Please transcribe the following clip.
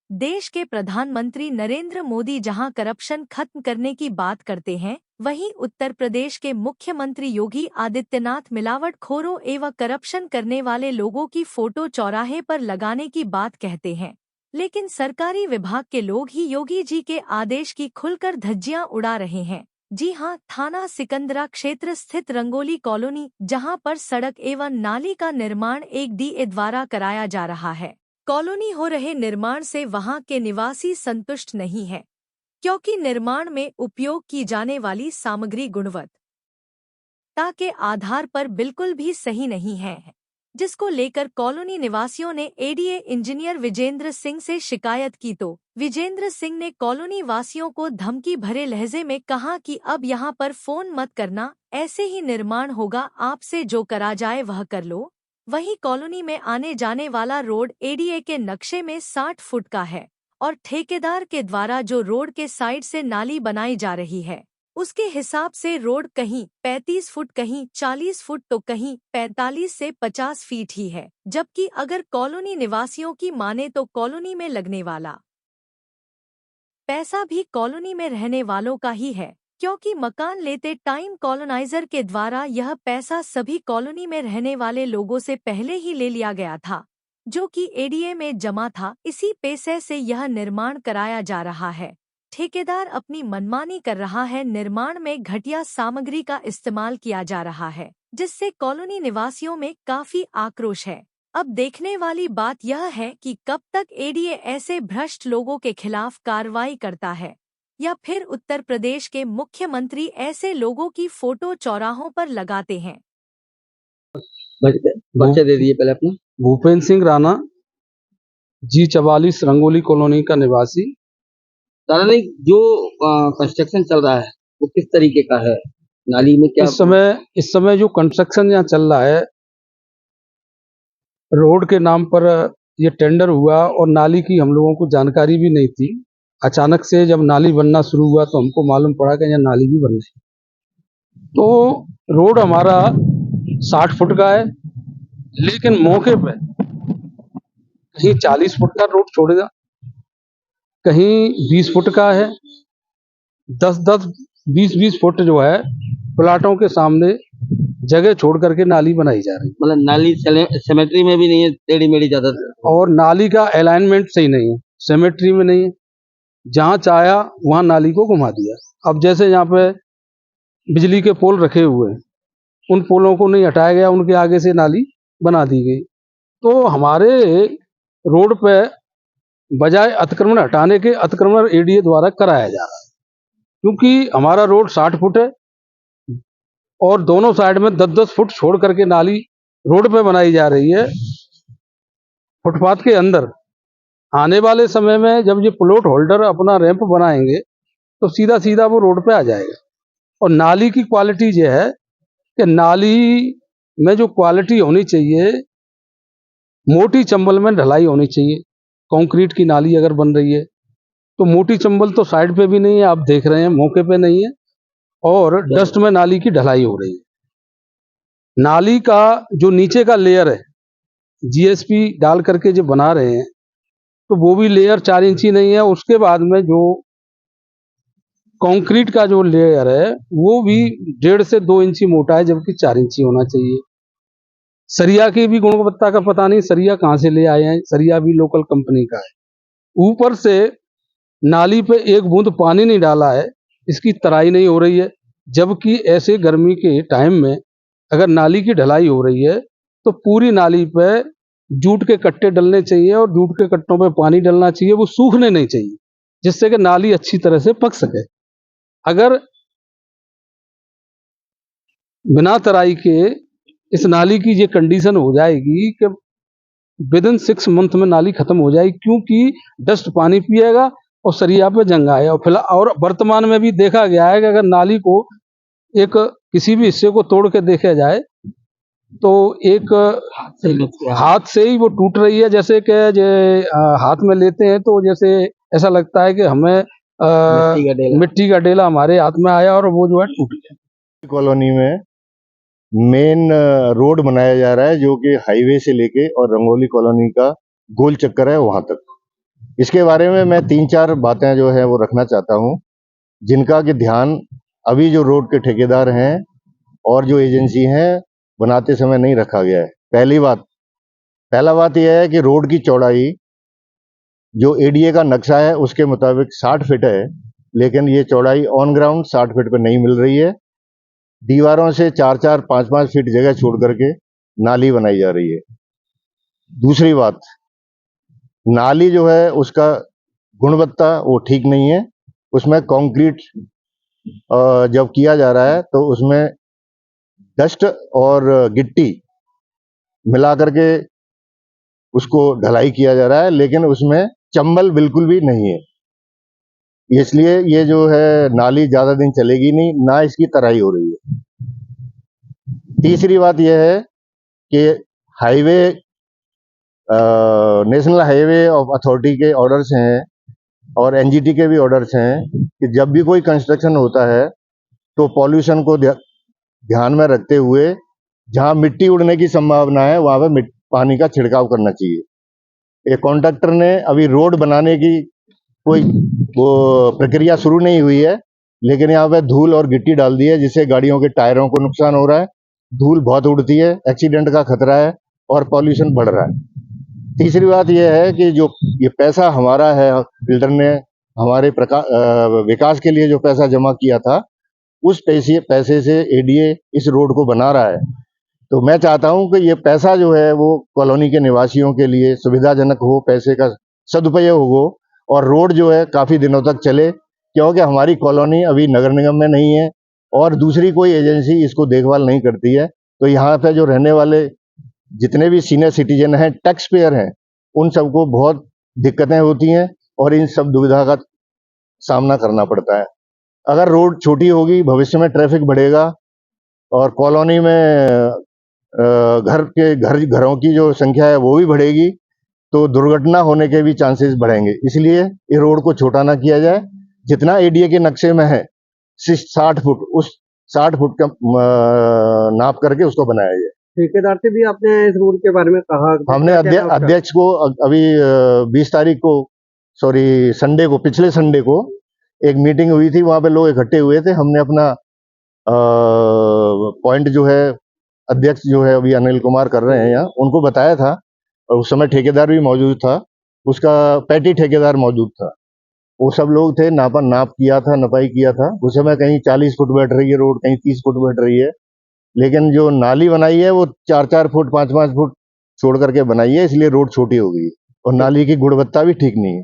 देश के प्रधानमंत्री नरेंद्र मोदी जहां करप्शन खत्म करने की बात करते हैं, वहीं उत्तर प्रदेश के मुख्यमंत्री योगी आदित्यनाथ मिलावटखोरों एवं करप्शन करने वाले लोगों की फोटो चौराहे पर लगाने की बात कहते हैं। लेकिन सरकारी विभाग के लोग ही योगी जी के आदेश की खुलकर धज्जियां उड़ा रहे हैं। जी हां, थाना सिकंदरा क्षेत्र स्थित रंगोली कॉलोनी, जहां पर सड़क एवं नाली का निर्माण एक डीए द्वारा कराया जा रहा है। कॉलोनी हो रहे निर्माण से वहां के निवासी संतुष्ट नहीं है, क्योंकि निर्माण में उपयोग की जाने वाली सामग्री गुणवत्ता के आधार पर बिल्कुल भी सही नहीं है, जिसको लेकर कॉलोनी निवासियों ने एडीए इंजीनियर विजेंद्र सिंह से शिकायत की तो विजेंद्र सिंह ने कॉलोनी वासियों को धमकी भरे लहजे में कहा कि अब यहां पर फोन मत करना, ऐसे ही निर्माण होगा, आपसे जो करा जाए वह कर लो। वहीं कॉलोनी में आने जाने वाला रोड एडीए के नक्शे में 60 फुट का है और ठेकेदार के द्वारा जो रोड के साइड से नाली बनाई जा रही है, उसके हिसाब से रोड कहीं 35 फुट, कहीं 40 फुट तो कहीं 45 से 50 फीट ही है। जबकि अगर कॉलोनी निवासियों की माने तो कॉलोनी में लगने वाला पैसा भी कॉलोनी में रहने वालों का ही है, क्योंकि मकान लेते टाइम कॉलोनाइजर के द्वारा यह पैसा सभी कॉलोनी में रहने वाले लोगों से पहले ही ले लिया गया था, जो कि एडीए में जमा था। इसी पैसे से यह निर्माण कराया जा रहा है। ठेकेदार अपनी मनमानी कर रहा है, निर्माण में घटिया सामग्री का इस्तेमाल किया जा रहा है, जिससे कॉलोनी निवासियों में काफी आक्रोश है। अब देखने वाली बात यह है कि कब तक एडीए ऐसे भ्रष्ट लोगों के खिलाफ कार्रवाई करता है, या फिर उत्तर प्रदेश के मुख्यमंत्री ऐसे लोगों की फोटो चौराहों पर लगाते हैं। परिचय दे दिए पहले अपना। भूपेंद्र सिंह राणा, G44 रंगोली कॉलोनी का निवासी। दादा नहीं, जो कंस्ट्रक्शन चल रहा है वो किस तरीके का है? नाली में क्या इस समय जो कंस्ट्रक्शन यहाँ चल रहा है, रोड के नाम पर ये टेंडर हुआ और नाली की हम लोगों को जानकारी भी नहीं थी। अचानक से जब नाली बनना शुरू हुआ तो हमको मालूम पड़ा कि यहाँ नाली भी बन रही है। तो रोड हमारा 60 फुट का है, लेकिन मौके पे कहीं 40 फुट का रोड छोड़ेगा, कहीं 20 फुट का है, 10-10, 20-20 फुट जो है प्लाटों के सामने जगह छोड़ करके नाली बनाई जा रही है। मतलब नाली सिमेट्री में भी नहीं है, टेढ़ी मेढ़ी ज्यादा, और नाली का अलाइनमेंट सही नहीं है, सिमेट्री में नहीं है। जहां चाहा वहां नाली को घुमा दिया। अब जैसे यहाँ पे बिजली के पोल रखे हुए हैं, उन पोलों को नहीं हटाया गया, उनके आगे से नाली बना दी गई। तो हमारे रोड पे बजाय अतिक्रमण हटाने के, अतिक्रमण एडीए द्वारा कराया जा रहा है। क्योंकि हमारा रोड 60 फुट है और दोनों साइड में 10-10 फुट छोड़ करके नाली रोड पे बनाई जा रही है, फुटपाथ के अंदर। आने वाले समय में जब ये प्लॉट होल्डर अपना रैंप बनाएंगे तो सीधा सीधा वो रोड पे आ जाएगा। और नाली की क्वालिटी ये है कि नाली में जो क्वालिटी होनी चाहिए, मोटी चंबल में ढलाई होनी चाहिए। कंक्रीट की नाली अगर बन रही है तो मोटी चंबल तो साइड पे भी नहीं है, आप देख रहे हैं, मौके पे नहीं है, और डस्ट में नाली की ढलाई हो रही है। नाली का जो नीचे का लेयर है, जीएसपी डाल करके जो बना रहे हैं, तो वो भी लेयर 4 इंची नहीं है। उसके बाद में जो कंक्रीट का जो लेयर है वो भी 1.5 से 2 इंची मोटा है, जबकि 4 इंची होना चाहिए। सरिया की भी गुणवत्ता का पता नहीं, सरिया कहाँ से ले आए हैं, सरिया भी लोकल कंपनी का है। ऊपर से नाली पे एक बूंद पानी नहीं डाला है, इसकी तराई नहीं हो रही है। जबकि ऐसे गर्मी के टाइम में अगर नाली की ढलाई हो रही है तो पूरी नाली पे जूट के कट्टे डलने चाहिए और जूट के कट्टों पे पानी डलना चाहिए, वो सूखने नहीं चाहिए, जिससे कि नाली अच्छी तरह से पक सके। अगर बिना तराई के इस नाली की ये कंडीशन हो जाएगी कि विदिन 6 मंथ में नाली खत्म हो जाएगी, क्योंकि डस्ट पानी पिएगा और सरिया पे जंग आएगा। और फिलहाल और वर्तमान में भी देखा गया है कि अगर नाली को एक किसी भी हिस्से को तोड़ के देखा जाए तो एक हाथ से ही वो टूट रही है। जैसे कि हाथ में लेते हैं तो जैसे ऐसा लगता है कि हमें मिट्टी का डेला हमारे हाथ में आया और वो जो है टूट गया। कॉलोनी में मेन रोड बनाया जा रहा है, जो कि हाईवे से लेके और रंगोली कॉलोनी का गोल चक्कर है वहां तक। इसके बारे में मैं 3-4 बातें जो है वो रखना चाहता हूं, जिनका कि ध्यान अभी जो रोड के ठेकेदार हैं और जो एजेंसी हैं बनाते समय नहीं रखा गया है। पहला बात यह है कि रोड की चौड़ाई जो एडीए का नक्शा है उसके मुताबिक 60 फीट है, लेकिन ये चौड़ाई ऑन ग्राउंड 60 फीट पर नहीं मिल रही है। दीवारों से 4-4, 5-5 फीट जगह छोड़ करके नाली बनाई जा रही है। दूसरी बात, नाली जो है उसका गुणवत्ता वो ठीक नहीं है। उसमें कंक्रीट जब किया जा रहा है तो उसमें डस्ट और गिट्टी मिला करके उसको ढलाई किया जा रहा है, लेकिन उसमें चंबल बिल्कुल भी नहीं है। इसलिए ये जो है नाली ज्यादा दिन चलेगी नहीं, ना इसकी तराई हो रही है। तीसरी बात यह है कि highway national highway of authority के ऑर्डर्स हैं और एनजीटी के भी ऑर्डर्स हैं कि जब भी कोई कंस्ट्रक्शन होता है तो पॉल्यूशन को ध्यान में रखते हुए जहां मिट्टी उड़ने की संभावना है वहां पे पानी का छिड़काव करना चाहिए। एक कॉन्ट्रैक्टर ने अभी रोड बनाने की कोई वो प्रक्रिया शुरू नहीं हुई है, लेकिन यहाँ पे धूल और गिट्टी डाल दी है, जिससे गाड़ियों के टायरों को नुकसान हो रहा है, धूल बहुत उड़ती है, एक्सीडेंट का खतरा है और पॉल्यूशन बढ़ रहा है। तीसरी बात यह है कि जो ये पैसा हमारा है, बिल्डर ने हमारे विकास के लिए जो पैसा जमा किया था, उस पैसे से एडीए इस रोड को बना रहा है। तो मैं चाहता हूं कि ये पैसा जो है वो कॉलोनी के निवासियों के लिए सुविधाजनक हो, पैसे का सदुपयोग हो और रोड जो है काफी दिनों तक चले, क्योंकि हमारी कॉलोनी अभी नगर निगम में नहीं है और दूसरी कोई एजेंसी इसको देखभाल नहीं करती है। तो यहाँ पे जो रहने वाले जितने भी सीनियर सिटीजन हैं, टैक्स पेयर हैं, उन सबको बहुत दिक्कतें होती हैं और इन सब दुविधा का सामना करना पड़ता है। अगर रोड छोटी होगी, भविष्य में ट्रैफिक बढ़ेगा और कॉलोनी में घरों की जो संख्या है वो भी बढ़ेगी, तो दुर्घटना होने के भी चांसेस बढ़ेंगे। इसलिए ये रोड को छोटा ना किया जाए, जितना एडीए के नक्शे में है 60 फुट, उस 60 फुट का नाप करके उसको बनाया जाए। ठेकेदार से भी आपने इस रोड के बारे में कहा? हमने अध्यक्ष को अभी 20 तारीख को, सॉरी संडे को, पिछले संडे को एक मीटिंग हुई थी, वहां पे लोग इकट्ठे हुए थे। हमने अपना पॉइंट जो है अध्यक्ष जो है अभी अनिल कुमार कर रहे हैं यहाँ, उनको बताया था और उस समय ठेकेदार भी मौजूद था, उसका पैटी ठेकेदार मौजूद था, वो सब लोग थे। नाप किया था, नपाई किया था। उस समय कहीं 40 फुट बैठ रही है रोड, कहीं 30 फुट बैठ रही है, लेकिन जो नाली बनाई है वो 4-4 फुट 5-5 फुट छोड़ करके बनाई है, इसलिए रोड छोटी हो गई और नाली की गुणवत्ता भी ठीक नहीं है।